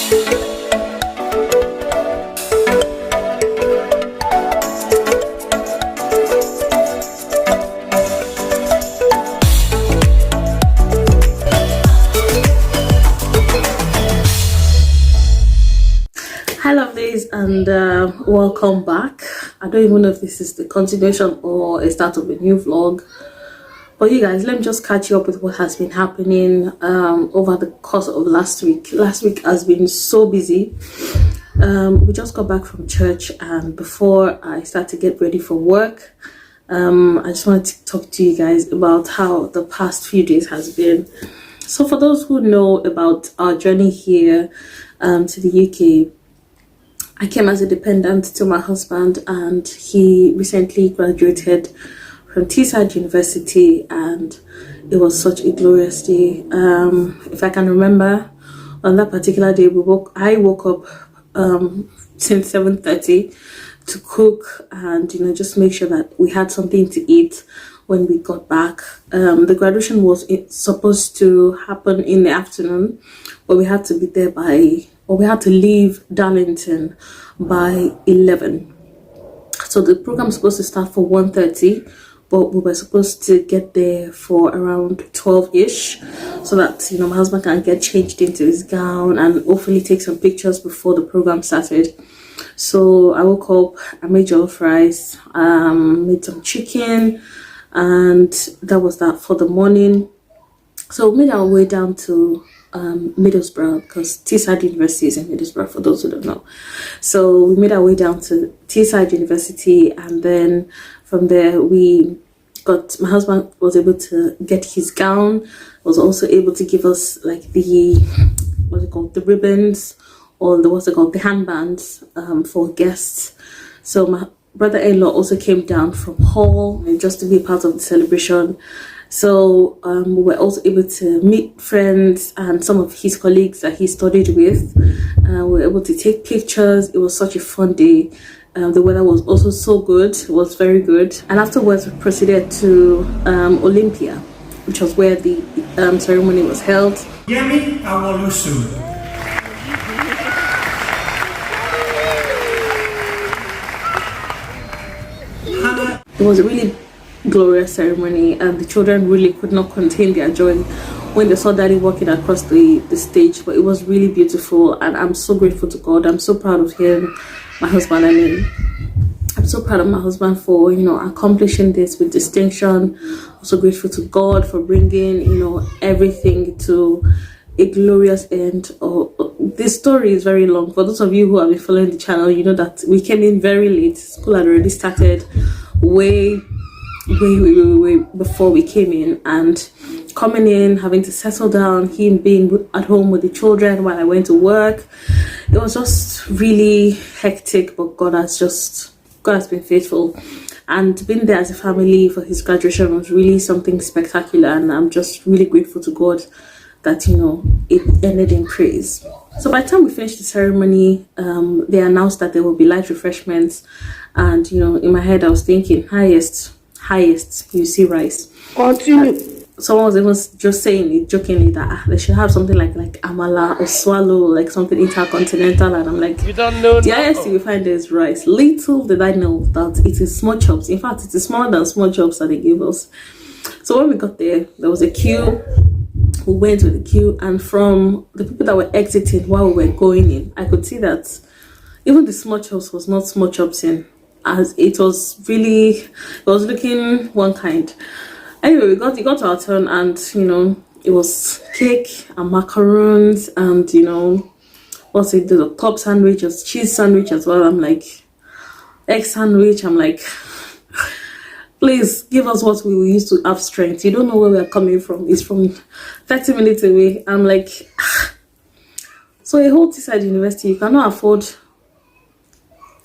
Hi lovelies, and welcome back. I don't even know if this is the continuation or a start of a new vlog, but you guys, let me just catch you up with what has been happening over the course of last week. Last week has been so busy. We just got back from church, and before I start to get ready for work, I just wanted to talk to you guys about how the past few days has been. So for those who know about our journey here to the UK, I came as a dependent to my husband, and he recently graduated from Teesside University, and it was such a glorious day. If I can remember, on that particular day, I woke up since 7:30 to cook and just make sure that we had something to eat when we got back. The graduation was supposed to happen in the afternoon, but we had to be there we had to leave Darlington by 11. So the program was supposed to start for 1:30, but we were supposed to get there for around 12-ish, so that my husband can get changed into his gown and hopefully take some pictures before the program started. So I woke up, I made jollof rice, made some chicken, and that was that for the morning. So we made our way down to Middlesbrough, because Teesside University is in Middlesbrough, for those who don't know. So we made our way down to Teesside University, and then from there my husband was able to get his gown, was also able to give us like the ribbons, or the handbands for guests. So my brother-in-law also came down from Hull just to be part of the celebration. So we were also able to meet friends and some of his colleagues that he studied with. We were able to take pictures. It was such a fun day. The weather was also so good. It was very good. And afterwards, we proceeded to Olympia, which was where the ceremony was held. Tola Lusi. It was a really glorious ceremony, and the children really could not contain their joy when they saw Daddy walking across the stage. But it was really beautiful, and I'm so grateful to God. I'm so proud of him, my husband. I'm so proud of my husband for accomplishing this with distinction. I'm so grateful to God for bringing everything to a glorious end. This story is very long. For those of you who have been following the channel, you know that we came in very late. School had already started way before we came in, and coming in, having to settle down, him being at home with the children while I went to work, it was just really hectic. But God has been faithful, and being there as a family for his graduation was really something spectacular, and I'm just really grateful to God that it ended in praise. So by the time we finished the ceremony, they announced that there will be light refreshments, and in my head I was thinking, highest you see rice. Continue. Someone was even just saying it jokingly that they should have something like amala or swallow, like something intercontinental, and I'm like, you don't know. The highest you find is rice. Little did I know that it is small chops. In fact, it is smaller than small chops that they gave us. So when we got there was a queue. We went with the queue, and from the people that were exiting while we were going in, I could see that even the small chops was not small chops in, as it was looking one kind. Anyway, we got to our turn, and it was cake and macaroons, and the top sandwich was cheese sandwich as well. I'm like, egg sandwich. I'm like, please give us what we will use to have strength. You don't know where we are coming from. It's from 30 minutes away. I'm like, so a whole Teesside University, you cannot afford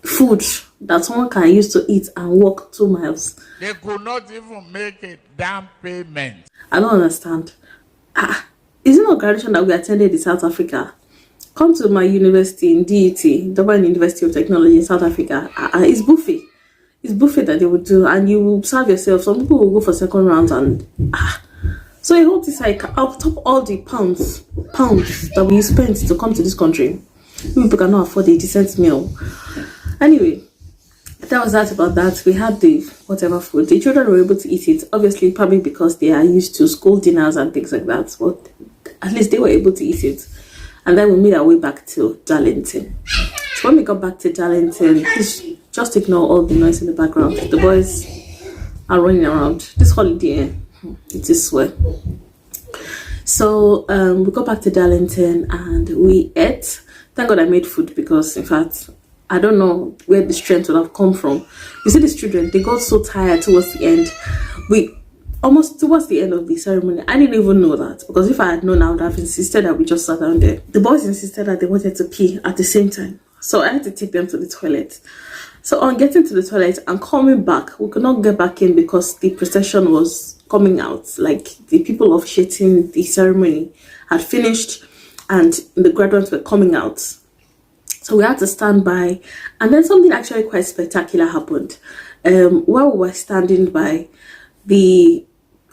food that someone can use to eat and walk 2 miles. They could not even make a down payment. I don't understand. Is it not graduation that we attended in South Africa? Come to my university in DET, Durban University of Technology in South Africa. It's buffet. It's buffet that they would do, and you will serve yourself. Some people will go for second rounds, and so a whole Teesside, I'll top all the pounds that we spent to come to this country. People cannot afford a decent meal. Anyway, that was that about that. We had the whatever food. The children were able to eat it, obviously, probably because they are used to school dinners and things like that. But at least they were able to eat it. And then we made our way back to Darlington. So when we got back to Darlington, please just ignore all the noise in the background. The boys are running around. This holiday, it is swear. So we got back to Darlington and we ate. Thank God I made food, because in fact, I don't know where the strength would have come from. You see, these children, they got so tired towards the end. Almost towards the end of the ceremony, I didn't even know that, because if I had known, I would have insisted that we just sat down there. The boys insisted that they wanted to pee at the same time, so I had to take them to the toilet. So on getting to the toilet and coming back, we could not get back in because the procession was coming out. Like, the people officiating the ceremony had finished and the graduates were coming out. So we had to stand by, and then something actually quite spectacular happened. While we were standing by, the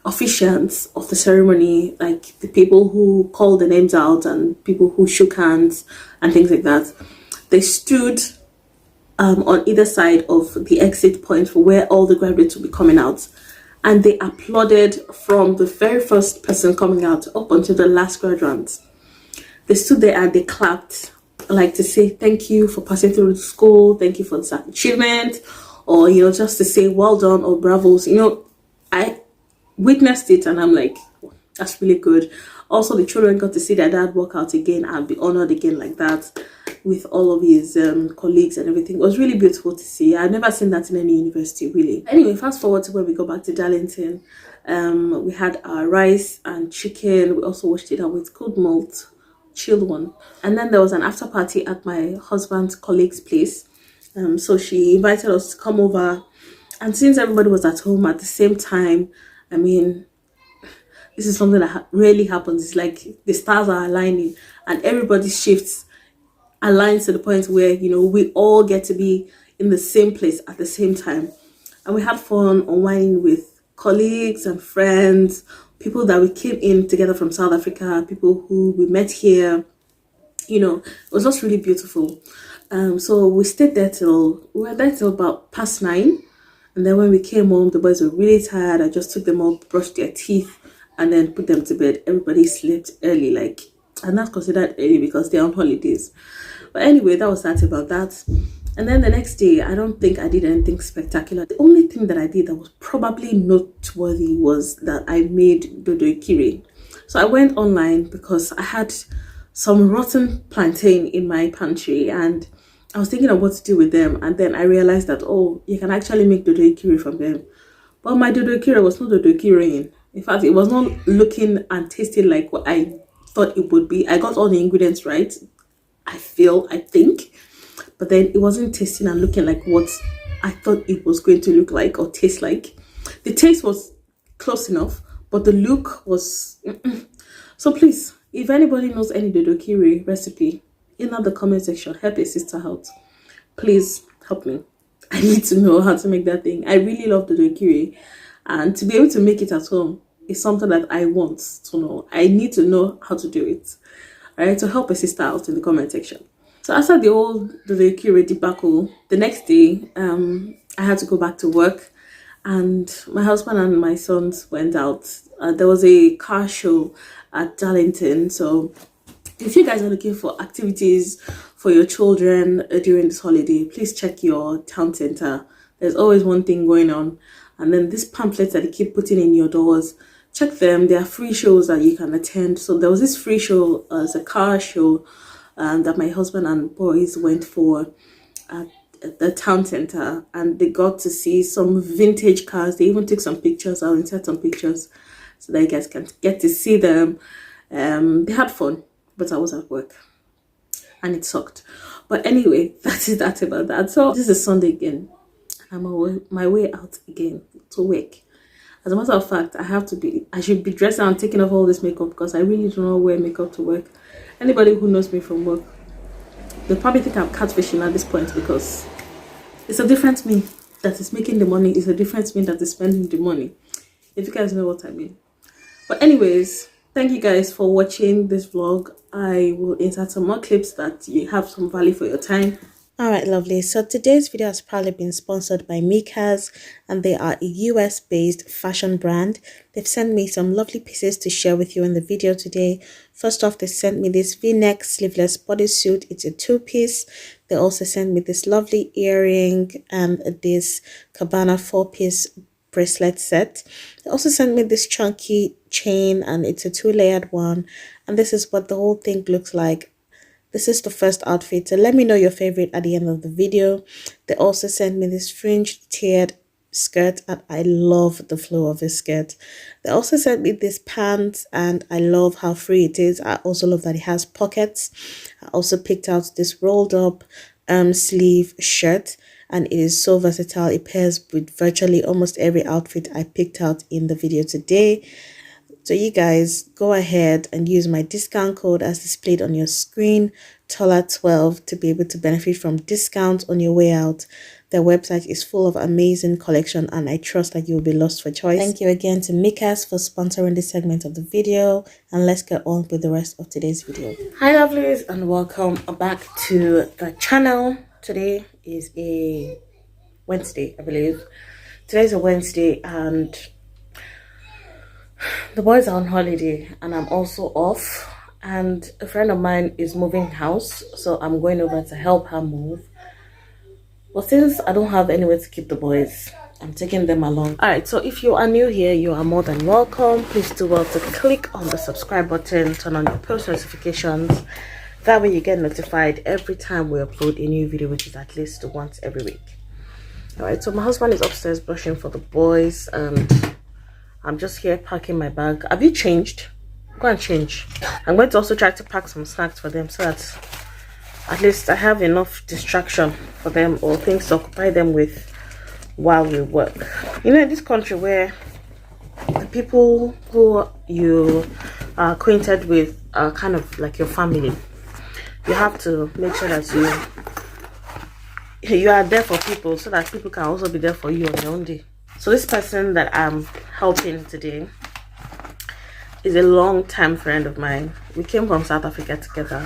officiants of the ceremony, like the people who called the names out and people who shook hands and things like that, they stood on either side of the exit point for where all the graduates will be coming out, and they applauded from the very first person coming out up until the last graduate. They stood there and they clapped, like to say thank you for passing through the school, thank you for this achievement, or just to say well done or bravos. I witnessed it and I'm like, that's really good. Also, the children got to see their dad walk out again and be honored again like that with all of his colleagues and everything. It was really beautiful to see. I've never seen that in any university, really. Anyway, fast forward to when we got back to Darlington. We had our rice and chicken. We also washed it out with good malt, chilled one. And then there was an after party at my husband's colleague's place. So she invited us to come over. And since everybody was at home at the same time, I mean, this is something that rarely happens. It's like the stars are aligning and everybody's shifts aligns to the point where, we all get to be in the same place at the same time. And we had fun unwinding with colleagues and friends, people that we came in together from South Africa, people who we met here. It was just really beautiful. So we stayed there we were there till about past 9. And then when we came home, the boys were really tired. I just took them up, brushed their teeth, and then put them to bed. Everybody slept early, and that's considered early because they're on holidays. But anyway, that was that about that. And then the next day, I don't think I did anything spectacular. The only thing that I did that was probably noteworthy was that I made dodo ikiri. So I went online because I had some rotten plantain in my pantry and I was thinking of what to do with them, and then I realized that, you can actually make dodo ikiri from them. But my dodo ikiri was not dodo ikiri. In fact, it was not looking and tasting like what I thought it would be. I got all the ingredients right, I think. But then it wasn't tasting and looking like what I thought it was going to look like or taste like. The taste was close enough, but the look was... So please, if anybody knows any dodo ikiri recipe, in the comment section, help a sister out. Please help me. I need to know how to make that thing. I really love the dodo ikiri, and to be able to make it at home is something that I want to know. I need to know how to do it. Alright, so help a sister out in the comment section. So after the old dodo ikiri debacle, the next day, I had to go back to work, and my husband and my sons went out. There was a car show at Darlington, so if you guys are looking for activities for your children during this holiday, please check your town center. There's always one thing going on. And then these pamphlets that they keep putting in your doors, check them. There are free shows that you can attend. So there was this free show, it's a car show that my husband and boys went for at the town center, and they got to see some vintage cars. They even took some pictures. I'll insert some pictures so that you guys can get to see them. They had fun. But I was at work and it sucked. But anyway, that is that about that. So this is Sunday again. I'm on my way out again to work. As a matter of fact, I should be dressing and taking off all this makeup because I really do not wear makeup to work. Anybody who knows me from work, they'll probably think I'm catfishing at this point because it's a different me that is making the money. It's a different me that is spending the money. If you guys know what I mean. But anyways, Thank you guys for watching this vlog. I will insert some more clips that you have some value for your time. Alright, lovely. So today's video has probably been sponsored by MICAS, and they are a US-based fashion brand. They've sent me some lovely pieces to share with you in the video today. First off, they sent me this V-neck sleeveless bodysuit. It's a two-piece. They also sent me this lovely earring and this cabana 4-piece bracelet set. They also sent me this chunky chain, and it's a 2-layered one. And this is what the whole thing looks like. This is the first outfit, so let me know your favorite at the end of the video. They also sent me this fringed tiered skirt, and I love the flow of this skirt. They also sent me this pants, and I love how free it is. I also love that it has pockets. I also picked out this rolled up sleeve shirt, and it is so versatile. It pairs with virtually almost every outfit I picked out in the video today. So you guys go ahead and use my discount code as displayed on your screen, Tola12, to be able to benefit from discounts on your way out. Their website is full of amazing collection, and I trust that you will be lost for choice. Thank you again to MICAS for sponsoring this segment of the video, and let's get on with the rest of today's video. Hi lovelies, and welcome back to the channel. Today is a Wednesday, I believe. Today's a Wednesday, and the boys are on holiday, and I'm also off, and a friend of mine is moving house, so I'm going over to help her move. But since I don't have anywhere to keep the boys, I'm taking them along. Alright, so if you are new here, you are more than welcome. Please do well to click on the subscribe button, turn on your post notifications. That way you get notified every time we upload a new video, which is at least once every week. Alright, so my husband is upstairs brushing for the boys, and I'm just here packing my bag. Have you changed? Go and change. I'm going to also try to pack some snacks for them, so that at least I have enough distraction for them, or things to occupy them with while we work. You know, in this country where the people who you are acquainted with are kind of like your family, you have to make sure that you are there for people, so that people can also be there for you on their own day. So this person that I'm helping today is a long-time friend of mine. We came from South Africa together.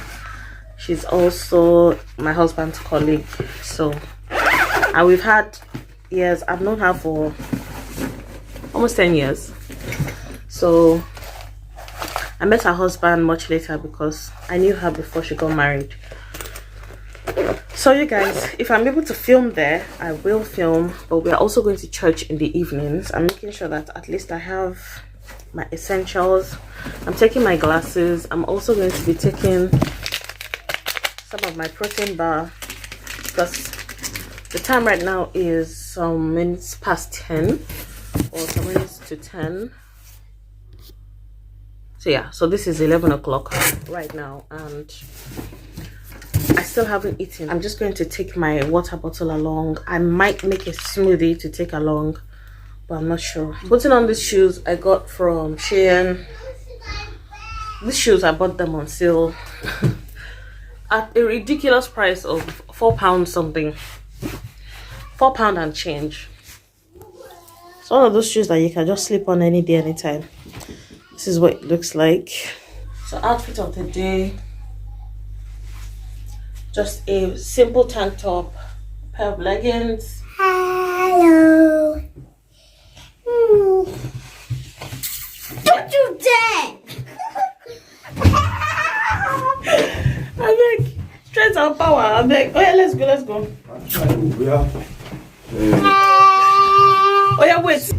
She's also my husband's colleague. So, and we've had years. I've known her for almost 10 years. So I met her husband much later because I knew her before she got married. So you guys, if I'm able to film there, I will film, but we are also going to church in the evenings. I'm making sure that at least I have my essentials. I'm taking my glasses. I'm also going to be taking some of my protein bar, because the time right now is some minutes past 10, or some minutes to 10. So yeah, so this is 11 o'clock right now, and I still haven't eaten. I'm just going to take my water bottle along. I might make a smoothie to take along, but I'm not sure. Putting on these shoes I got from Shein. These shoes, I bought them on sale at a ridiculous price of £4 something. £4 and change. It's one of those shoes that you can just slip on any day, anytime. This is what it looks like. So outfit of the day. Just a simple tank top, a pair of leggings. Hello. Don't you dare! I beg, strength and power. I beg. Oh yeah, let's go, let's go. Oh yeah, wait.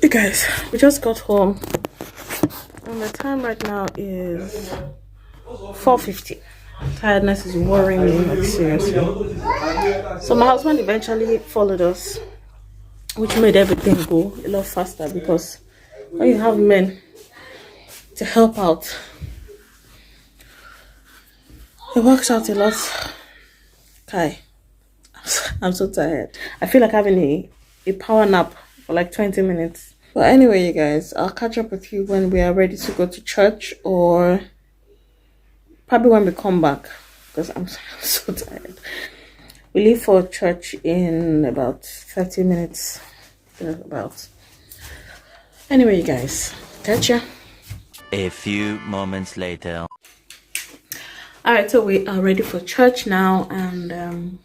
Hey guys, we just got home, and the time right now is 4:50. Tiredness is worrying me, like seriously. So my husband eventually followed us, which made everything go a lot faster, because when you have men to help out. It works out a lot. Kai, I'm so tired. I feel like having a power nap for like 20 minutes. But anyway, you guys, I'll catch up with you when we are ready to go to church, or probably when we come back, because I'm so tired. We leave for church in about 30 minutes. About. Anyway, you guys, catch ya. A few moments later. Alright, so we are ready for church now, and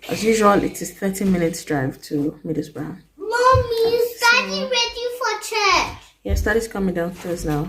as usual, it is 30 minutes drive to Middlesbrough. Mommy, is Daddy ready for church? Yes, Daddy's coming downstairs now.